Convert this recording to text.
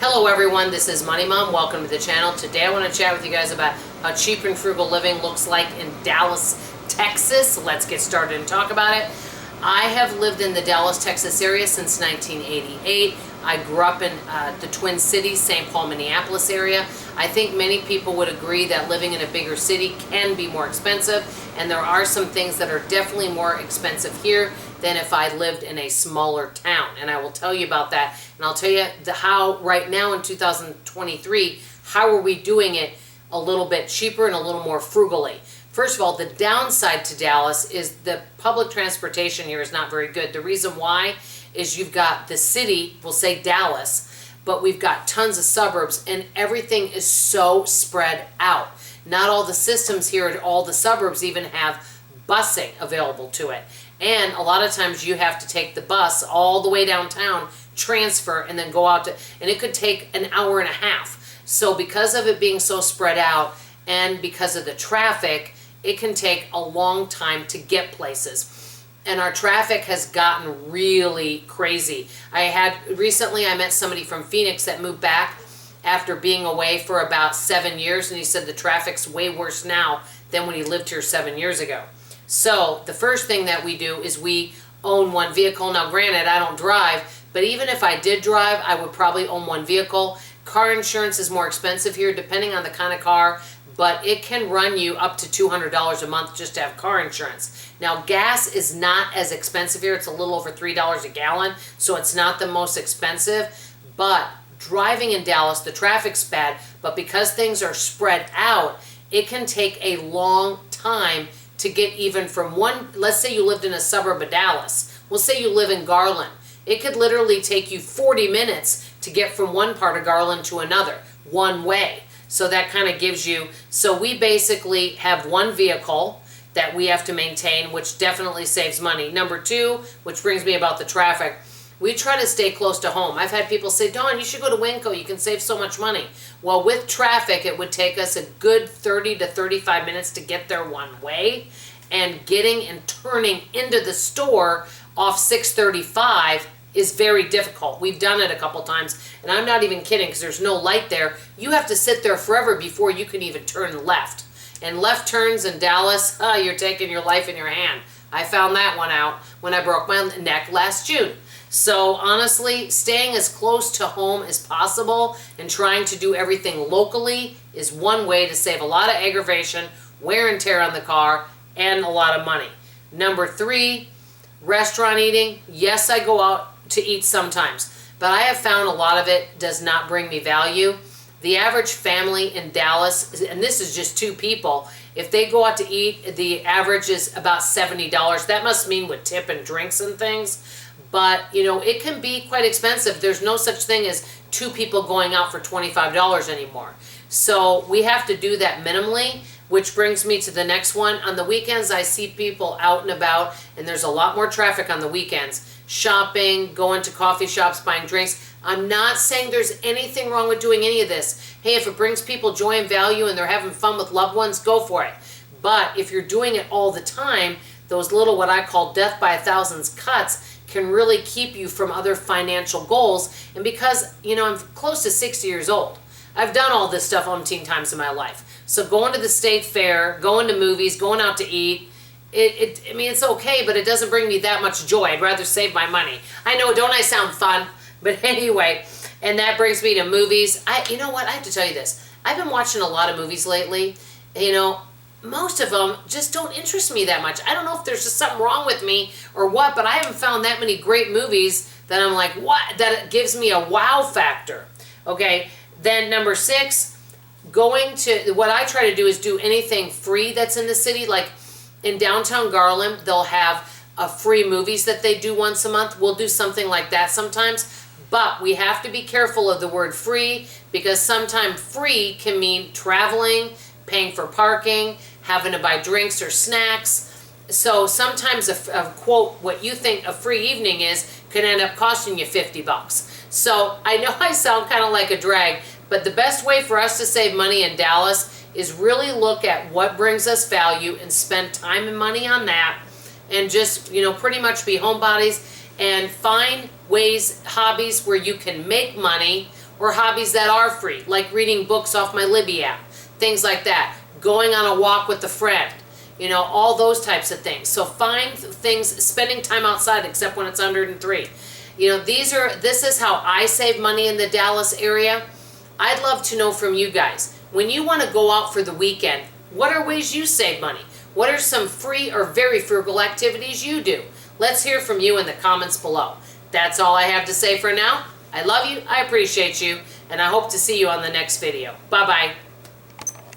Hello everyone, this is Money Mom. Welcome to the channel. Today I want to chat with you guys about how cheap and frugal living looks like in Dallas, Texas. Let's get started and talk about it. I have lived in the Dallas, Texas area since 1988. I grew up in the Twin Cities, St. Paul, Minneapolis area. I think many people would agree that living in a bigger city can be more expensive, and there are some things that are definitely more expensive here than if I lived in a smaller town, and I will tell you about that. And I'll tell you how right now in 2023, how are we doing it a little bit cheaper and a little more frugally. First of all, the downside to Dallas is the public transportation here is not very good. The reason why is you've got the city, we'll say Dallas, but we've got tons of suburbs and everything is so spread out. Not all the systems here at all the suburbs even have busing available to it. And a lot of times you have to take the bus all the way downtown, transfer, and then go out to, and it could take an hour and a half. So because of it being so spread out and because of the traffic, it can take a long time to get places. And our traffic has gotten really crazy. Recently I met somebody from Phoenix that moved back after being away for about 7 years, and he said the traffic's way worse now than when he lived here 7 years ago. So the first thing that we do is we own one vehicle. Now granted, I don't drive, but even if I did drive, I would probably own one vehicle. Car insurance is more expensive here depending on the kind of car, but it can run you up to $200 a month just to have car insurance. Now gas is not as expensive here. It's a little over $3 a gallon, so it's not the most expensive, but driving in Dallas, the traffic's bad, but because things are spread out, it can take a long time to get even from one. Let's say you lived in a suburb of Dallas. We'll say you live in Garland. It could literally take you 40 minutes to get from one part of Garland to another, one way. So that kind of gives you, so we basically have one vehicle that we have to maintain, which definitely saves money. Number two, which brings me about the traffic, we try to stay close to home. I've had people say, Dawn, you should go to Winco. You can save so much money. Well, with traffic, it would take us a good 30 to 35 minutes to get there one way. And getting and turning into the store off 635 is very difficult. We've done it a couple times, and I'm not even kidding because there's no light there. You have to sit there forever before you can even turn left. And left turns in Dallas, you're taking your life in your hand. I found that one out when I broke my neck last June. So honestly, staying as close to home as possible and trying to do everything locally is one way to save a lot of aggravation, wear and tear on the car, and a lot of money. Number three, restaurant eating. Yes, I go out to eat sometimes, but I have found a lot of it does not bring me value. The average family in Dallas, and this is just two people, if they go out to eat, the average is about $70. That must mean with tip and drinks and things. But, you know, it can be quite expensive. There's no such thing as two people going out for $25 anymore. So we have to do that minimally, which brings me to the next one. On the weekends, I see people out and about, and there's a lot more traffic on the weekends. Shopping, going to coffee shops, buying drinks. I'm not saying there's anything wrong with doing any of this. Hey, if it brings people joy and value and they're having fun with loved ones, go for it. But if you're doing it all the time, those little, what I call death by a thousand cuts, can really keep you from other financial goals. And because, you know, I'm close to 60 years old, I've done all this stuff umpteen times in my life. So going to the state fair, going to movies, going out to eat, I mean, it's okay, but it doesn't bring me that much joy. I'd rather save my money. I know, don't I sound fun? But anyway, and that brings me to movies. You know what, I have to tell you this. I've been watching a lot of movies lately. You know, most of them just don't interest me that much. I don't know if there's just something wrong with me or what, but I haven't found that many great movies that I'm like, what? That it gives me a wow factor. Okay, then number six, what I try to do is do anything free that's in the city. Like in downtown Garland, they'll have free movies that they do once a month. We'll do something like that sometimes. But we have to be careful of the word free, because sometimes free can mean traveling, paying for parking, having to buy drinks or snacks. So sometimes a quote, what you think a free evening is, could end up costing you 50 bucks. So I know I sound kind of like a drag, but the best way for us to save money in Dallas is really look at what brings us value and spend time and money on that, and just, you know, pretty much be homebodies and find ways, hobbies where you can make money or hobbies that are free, like reading books off my Libby app, things like that, going on a walk with a friend, you know, all those types of things. So find things, spending time outside except when it's 103. You know, this is how I save money in the Dallas area. I'd love to know from you guys. When you want to go out for the weekend, what are ways you save money? What are some free or very frugal activities you do? Let's hear from you in the comments below. That's all I have to say for now. I love you, I appreciate you, and I hope to see you on the next video. Bye-bye.